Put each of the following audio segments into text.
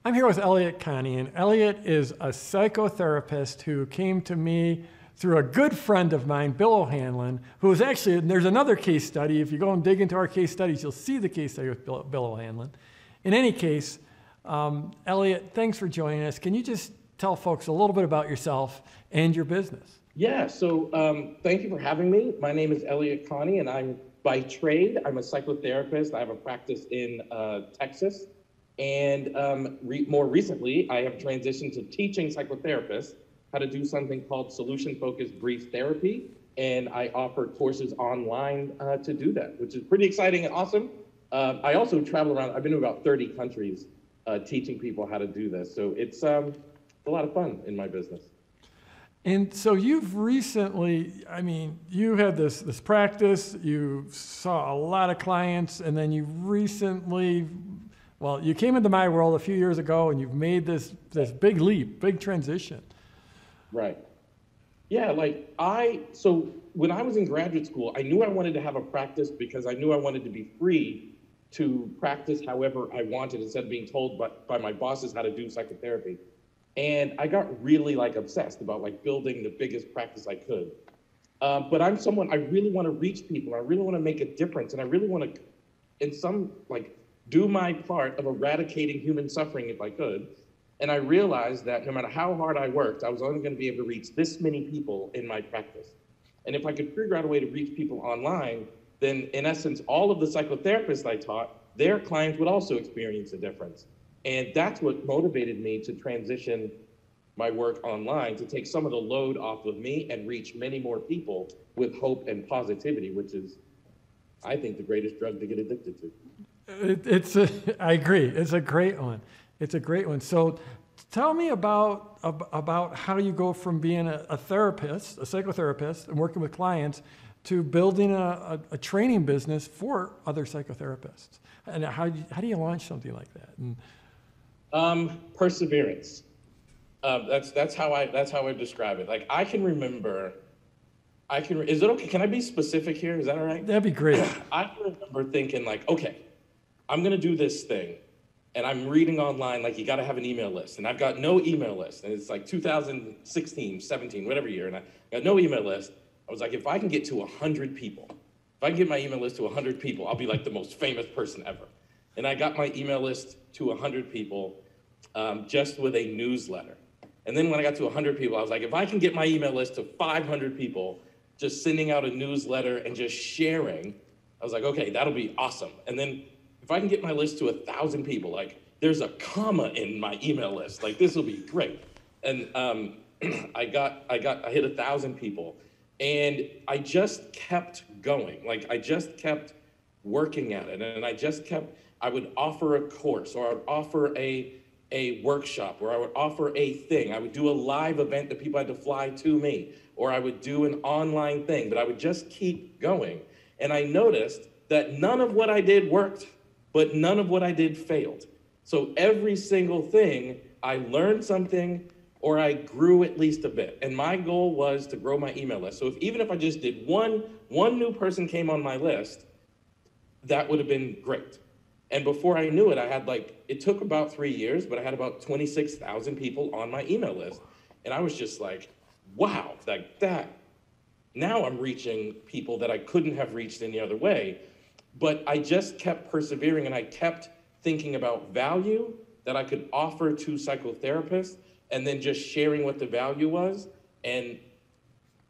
I'm here with Elliott Connie, and Elliott is a psychotherapist who came to me through a good friend of mine, Bill O'Hanlon, who is actually, and there's another case study. If you go and dig into our case studies, you'll see the case study with Bill O'Hanlon. In any case, Elliott, thanks for joining us. Can you just tell folks a little bit about yourself and your business? Yeah, so thank you for having me. My name is Elliott Connie, and I'm by trade, I'm a psychotherapist. I have a practice in Texas. And more recently, I have transitioned to teaching psychotherapists how to do something called solution-focused brief therapy. And I offer courses online to do that, which is pretty exciting and awesome. I also travel around. I've been to about 30 countries teaching people how to do this. So it's a lot of fun in my business. And so you've recently, you had this practice, you saw a lot of clients, and then you recently, you came into my world a few years ago and you've made this big leap, big transition. Right. Yeah, so when I was in graduate school, I knew I wanted to have a practice because I knew I wanted to be free to practice however I wanted instead of being told by my bosses how to do psychotherapy. And I got really obsessed about building the biggest practice I could. But I'm someone, I really want to reach people. I really want to make a difference. And I really want to, do my part of eradicating human suffering if I could. And I realized that no matter how hard I worked, I was only going to be able to reach this many people in my practice. And if I could figure out a way to reach people online, then in essence, all of the psychotherapists I taught, their clients would also experience a difference. And that's what motivated me to transition my work online, to take some of the load off of me and reach many more people with hope and positivity, which is, I think, the greatest drug to get addicted to. I agree. It's a great one. It's a great one. So tell me about how you go from being a therapist, a psychotherapist, and working with clients to building a training business for other psychotherapists. And how do you launch something like that? And perseverance. That's how I describe it. I can remember. Is it okay? Can I be specific here? Is that all right? That'd be great. I can remember thinking okay, I'm gonna do this thing, and I'm reading online you got to have an email list, and I've got no email list, and it's 2016, 17, whatever year, and I got no email list. I was if I can get to 100 people, if I can get my email list to 100 people, I'll be the most famous person ever. And I got my email list to 100 people just with a newsletter. And then when I got to 100 people, I was if I can get my email list to 500 people, just sending out a newsletter and just sharing, I was okay, that'll be awesome. And then if I can get my list to 1,000 people, there's a comma in my email list, this will be great. And I hit 1,000 people, and I just kept going. I just kept working at it, and I would offer a course, or I would offer a workshop, or I would offer a thing. I would do a live event that people had to fly to me, or I would do an online thing, but I would just keep going. And I noticed that none of what I did worked, but none of what I did failed. So every single thing, I learned something, or I grew at least a bit. And my goal was to grow my email list. So even if I just did one new person came on my list, that would have been great. And before I knew it, I had it took about 3 years, but I had about 26,000 people on my email list. And I was just wow, that. Now I'm reaching people that I couldn't have reached any other way. But I just kept persevering, and I kept thinking about value that I could offer to psychotherapists, and then just sharing what the value was. And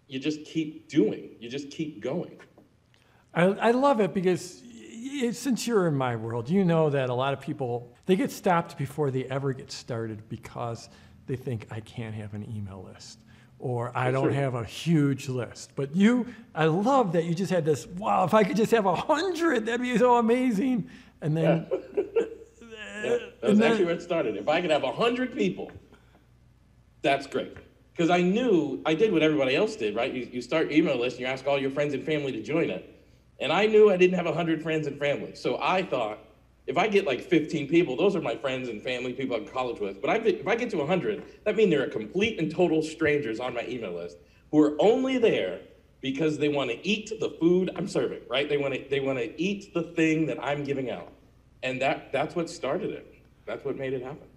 you just keep doing, you just keep going. I love it because since you're in my world, you know that a lot of people, they get stopped before they ever get started because they think, I can't have an email list, or I don't have a huge list. But I love that you just had this, wow, if I could just have 100, that'd be so amazing. And then... Yeah, that was actually where it started. If I could have 100 people, that's great. Because I knew, I did what everybody else did, right? You start your email list and you ask all your friends and family to join it. And I knew I didn't have 100 friends and family. So I thought, if I get 15 people, those are my friends and family, people I'm in college with. But if I get to 100, that means there are complete and total strangers on my email list who are only there because they want to eat the food I'm serving, right? They want to eat the thing that I'm giving out. And that's what started it. That's what made it happen.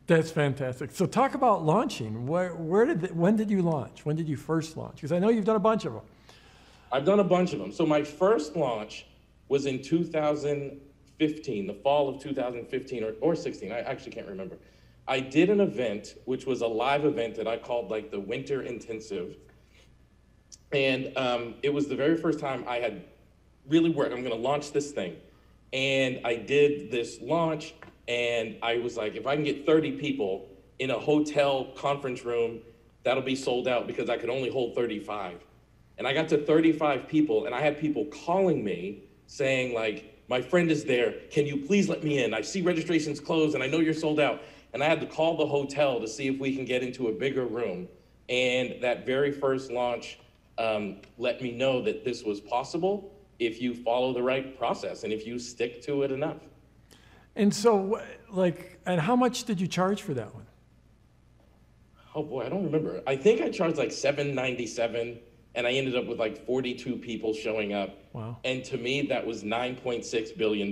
That's fantastic. So talk about launching. When did you launch? When did you first launch? Because I know you've done a bunch of them. I've done a bunch of them. So my first launch was in 2015, the fall of 2015 or 16, I actually can't remember. I did an event, which was a live event that I called like the Winter Intensive. And it was the very first time I had really worked. I'm gonna launch this thing. And I did this launch, and I was like, if I can get 30 people in a hotel conference room, that'll be sold out because I could only hold 35. And I got to 35 people, and I had people calling me saying like, my friend is there, can you please let me in? I see registrations closed and I know you're sold out. And I had to call the hotel to see if we can get into a bigger room. And that very first launch let me know that this was possible if you follow the right process and if you stick to it enough. And so, and how much did you charge for that one? Oh boy, I don't remember. I think I charged like $797, and I ended up with like 42 people showing up. Wow. And to me, that was $9.6 billion.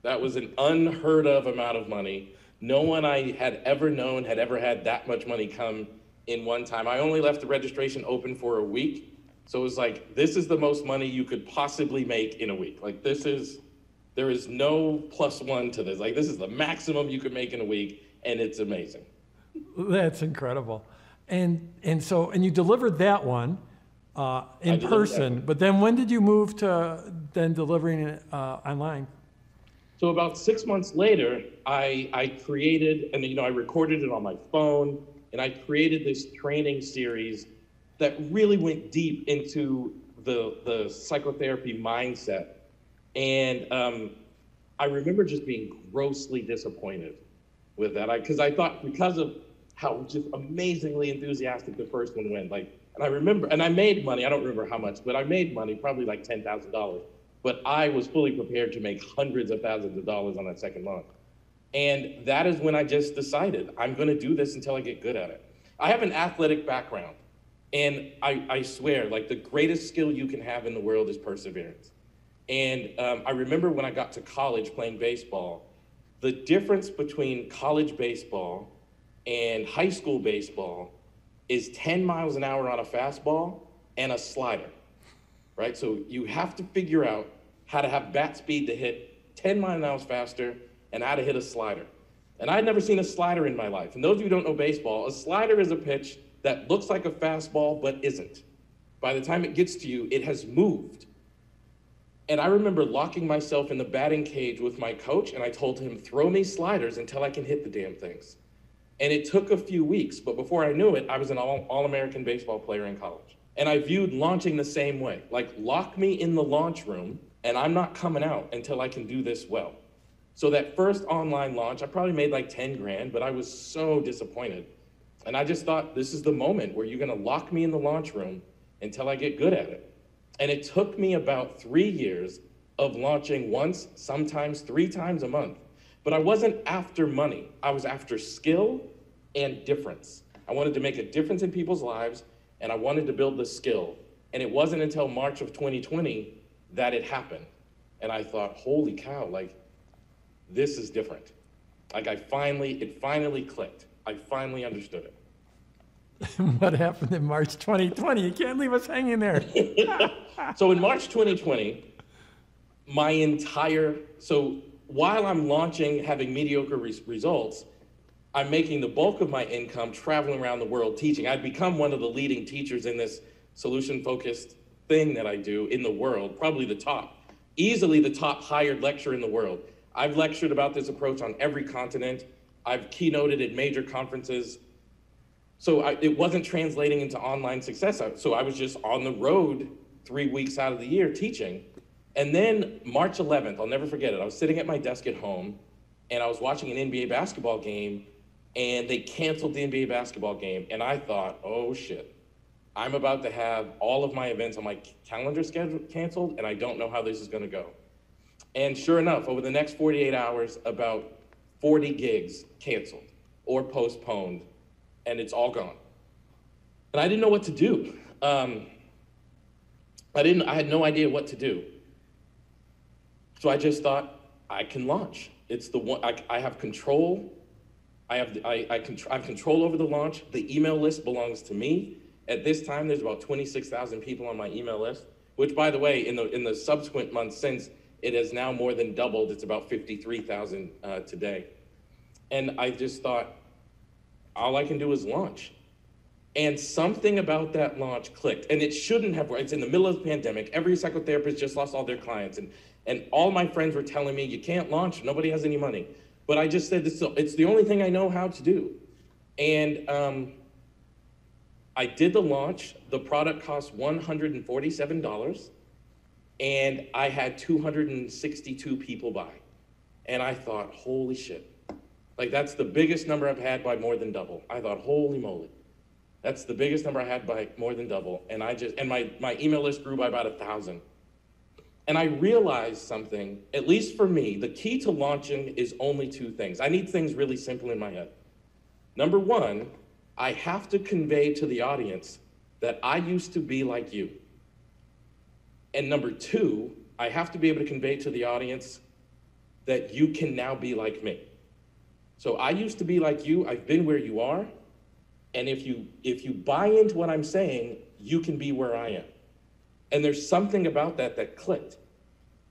That was an unheard of amount of money. No one I had ever known had ever had that much money come in one time. I only left the registration open for a week. So it was like, this is the most money you could possibly make in a week. Like there is no plus one to this. Like this is the maximum you could make in a week, and it's amazing. That's incredible. And you delivered that one in person, but then when did you move to then delivering it online? So about 6 months later, I created, and I recorded it on my phone, and I created this training series that really went deep into the psychotherapy mindset. And I remember just being grossly disappointed with that. Because I thought, because of how just amazingly enthusiastic the first one went, and I remember, and I made money, I don't remember how much, but I made money, probably like $10,000. But I was fully prepared to make hundreds of thousands of dollars on that second launch. And that is when I just decided, I'm gonna do this until I get good at it. I have an athletic background. And I swear, like the greatest skill you can have in the world is perseverance. And I remember when I got to college playing baseball, the difference between college baseball and high school baseball is 10 miles an hour on a fastball and a slider, right? So you have to figure out how to have bat speed to hit 10 miles an hour faster and how to hit a slider. And I'd never seen a slider in my life. And those of you who don't know baseball, a slider is a pitch that looks like a fastball, but isn't. By the time it gets to you, it has moved. And I remember locking myself in the batting cage with my coach, and I told him, throw me sliders until I can hit the damn things. And it took a few weeks, but before I knew it, I was an all-American baseball player in college. And I viewed launching the same way. Like, lock me in the launch room, and I'm not coming out until I can do this well. So that first online launch, I probably made like 10 grand, but I was so disappointed. And I just thought, this is the moment where you're gonna lock me in the launch room until I get good at it. And it took me about 3 years of launching once, sometimes 3 times a month. But I wasn't after money. I was after skill and difference. I wanted to make a difference in people's lives, and I wanted to build the skill. And it wasn't until March of 2020 that it happened. And I thought, holy cow, like, this is different. Like it finally clicked. I finally understood it. What happened in March 2020? You can't leave us hanging there. So in March 2020, so while I'm launching, having mediocre results, I'm making the bulk of my income traveling around the world teaching. I've become one of the leading teachers in this solution-focused thing that I do in the world, probably easily the top hired lecturer in the world. I've lectured about this approach on every continent. I've keynoted at major conferences. So it wasn't translating into online success. So I was just on the road 3 weeks out of the year teaching. And then March 11th, I'll never forget it. I was sitting at my desk at home and I was watching an NBA basketball game and they canceled the NBA basketball game. And I thought, oh shit, I'm about to have all of my events on my calendar schedule canceled and I don't know how this is gonna go. And sure enough, over the next 48 hours, about 40 gigs canceled or postponed, and it's all gone. And I didn't know what to do. I had no idea what to do. So I just thought, I can launch. It's the one, I have control. I have control over the launch. The email list belongs to me. At this time, there's about 26,000 people on my email list, which, by the way, in the subsequent months since, it has now more than doubled. It's about 53,000 today. And I just thought, all I can do is launch. And something about that launch clicked. And it shouldn't have. It's in the middle of the pandemic. Every psychotherapist just lost all their clients. And all my friends were telling me, you can't launch. Nobody has any money. But I just said, it's the only thing I know how to do. And I did the launch. The product cost $147. And I had 262 people buy. And I thought, holy shit. Like, that's the biggest number I've had by more than double. I thought, holy moly. That's the biggest number I had by more than double. And my email list grew by about 1,000. And I realized something, at least for me, the key to launching is only two things. I need things really simple in my head. Number one, I have to convey to the audience that I used to be like you. And number two, I have to be able to convey to the audience that you can now be like me. So I used to be like you, I've been where you are, and if you buy into what I'm saying, you can be where I am. And there's something about that clicked.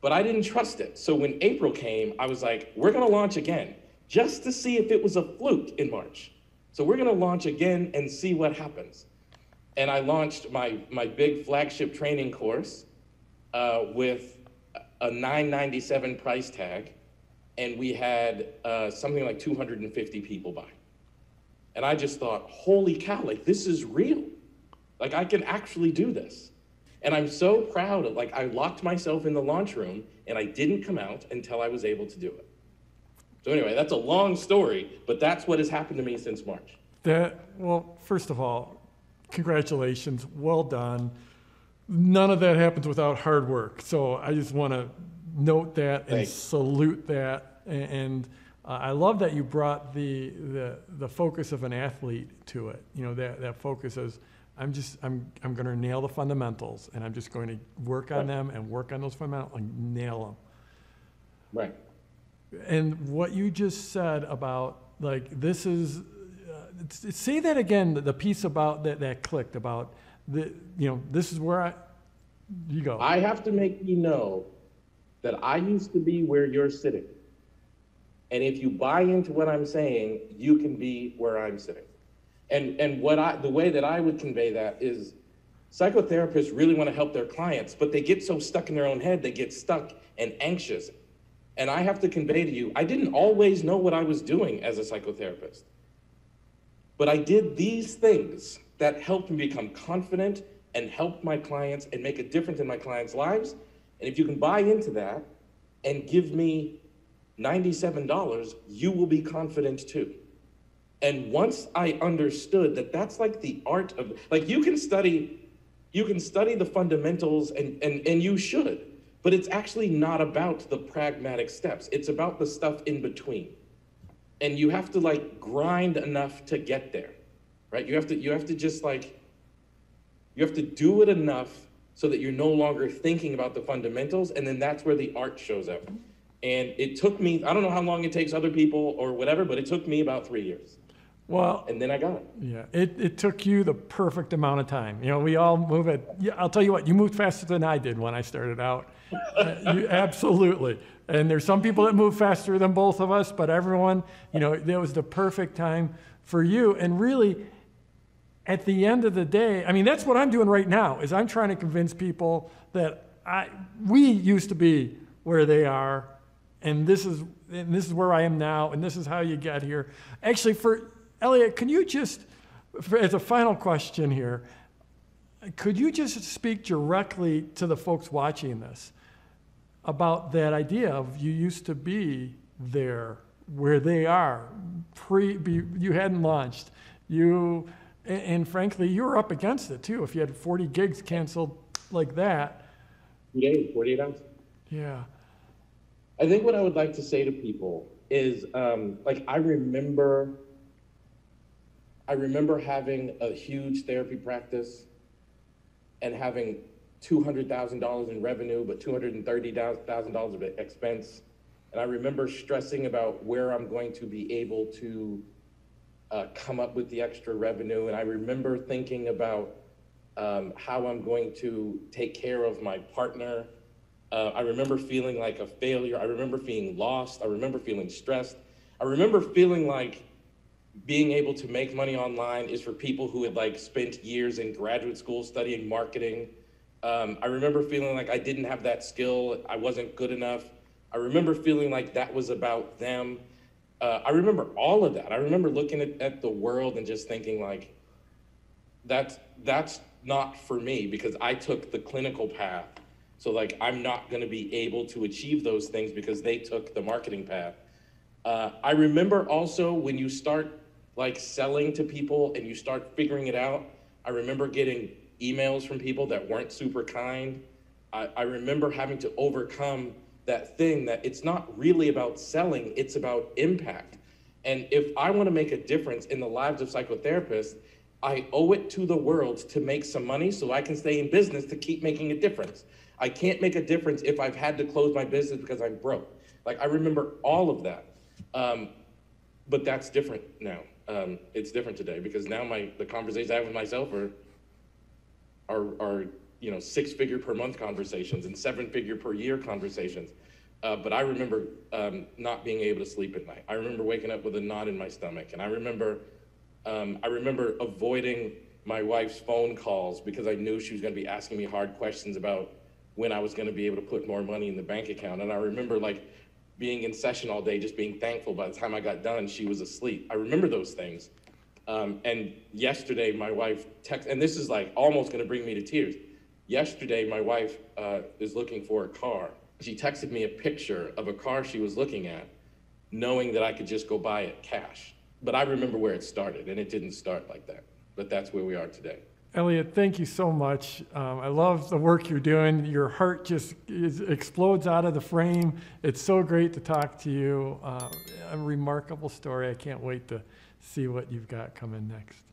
But I didn't trust it. So when April came, I was like, we're gonna launch again, just to see if it was a fluke in March. So we're gonna launch again and see what happens. And I launched my big flagship training course with a $997 price tag, and we had something like 250 people buy. And I just thought, holy cow, like, this is real. Like, I can actually do this. And I'm so proud of, like, I locked myself in the launch room and I didn't come out until I was able to do it. So anyway, that's a long story, but that's what has happened to me since March. Well, first of all, congratulations, well done. None of that happens without hard work. So I just want to note that and salute that. And I love that you brought the focus of an athlete to it. You know, that focus is, I'm going to nail the fundamentals, and I'm just going to work on them and work on those fundamentals and nail them. Right. And what you just said about, like, this is, say that again, the piece about that clicked about, this is where you go. I have to make you know that I used to be where you're sitting. And if you buy into what I'm saying, you can be where I'm sitting. And the way that I would convey that is, psychotherapists really want to help their clients, but they get so stuck in their own head, they get stuck and anxious. And I have to convey to you, I didn't always know what I was doing as a psychotherapist. But I did these things that helped me become confident and help my clients and make a difference in my clients' lives. And if you can buy into that and give me $97, you will be confident too. And once I understood that that's like the art of, like, you can study the fundamentals and you should, but it's actually not about the pragmatic steps. It's about the stuff in between. And you have to, like, grind enough to get there, right? You have to just, like, you have to do it enough so that you're no longer thinking about the fundamentals, and then that's where the art shows up. And it took me, I don't know how long it takes other people or whatever, but it took me about 3 years. Well, and then I got it. Yeah, it took you the perfect amount of time. You know, we all move at, I'll tell you what, you moved faster than I did when I started out. Absolutely. And there's some people that move faster than both of us, but everyone, you know, that was the perfect time for you. And really, at the end of the day, I mean, that's what I'm doing right now, is I'm trying to convince people that we used to be where they are, and this is where I am now, and this is how you get here. Actually, for Elliott, can you just, as a final question here, could you just speak directly to the folks watching this about that idea of you used to be there where they are, you hadn't launched, and frankly, you were up against it too. If you had 40 gigs canceled like that. 48 hours. Yeah. I think what I would like to say to people is, like, I remember having a huge therapy practice and having $200,000 in revenue, but $230,000 of expense. And I remember stressing about where I'm going to be able to come up with the extra revenue. And I remember thinking about how I'm going to take care of my partner. I remember feeling like a failure. I remember feeling lost. I remember feeling stressed. I remember feeling like being able to make money online is for people who had like spent years in graduate school studying marketing. I remember feeling like I didn't have that skill. I wasn't good enough. I remember feeling like that was about them. I remember all of that. I remember looking at the world and just thinking like, that's not for me, because I took the clinical path. So like, I'm not gonna be able to achieve those things because they took the marketing path. I remember also when you start like selling to people and you start figuring it out, I remember getting emails from people that weren't super kind. I remember having to overcome that thing that it's not really about selling, it's about impact. And if I want to make a difference in the lives of psychotherapists, I owe it to the world to make some money so I can stay in business to keep making a difference. I can't make a difference if I've had to close my business because I'm broke. Like, I remember all of that. But that's different now. It's different today because now the conversations I have with myself are you know, 6-figure per month conversations and 7-figure per year conversations. But I remember not being able to sleep at night. I remember waking up with a knot in my stomach, and I remember avoiding my wife's phone calls because I knew she was going to be asking me hard questions about when I was going to be able to put more money in the bank account. And I remember like being in session all day, just being thankful. By the time I got done, she was asleep. I remember those things. And yesterday, my wife texted, and this is like almost going to bring me to tears. Yesterday, my wife is looking for a car. She texted me a picture of a car she was looking at, knowing that I could just go buy it cash. But I remember where it started, and it didn't start like that. But that's where we are today. Elliott, thank you so much. I love the work you're doing. Your heart just explodes out of the frame. It's so great to talk to you. A remarkable story. I can't wait to see what you've got coming next.